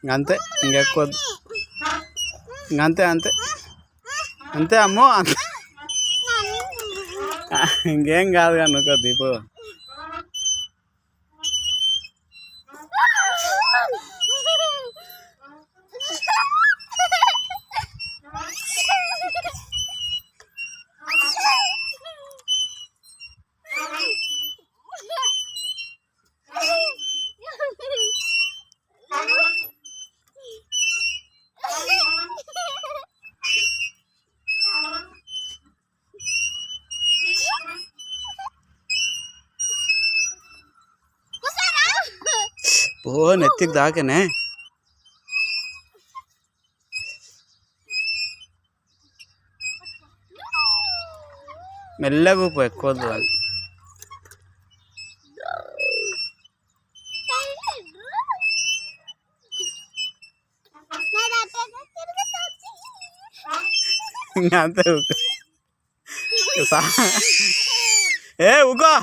అంతే, ఇంకెక్కువ ఇంకంతే అంతే అంతే అమ్మో అంతే. ఇంకేం కాదు కానీ నువ్వు దీపు ఓ నెత్తికి దాకనే మెల్లగా పో, ఎక్కువ అది అంతే. ఏ ఊకో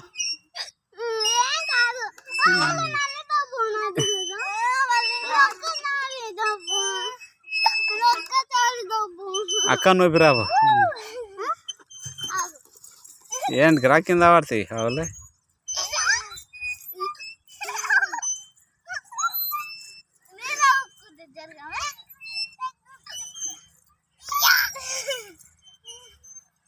అక్క నువ్వు రాబో ఏంటి గిరా కింద పడతాయి అవలే.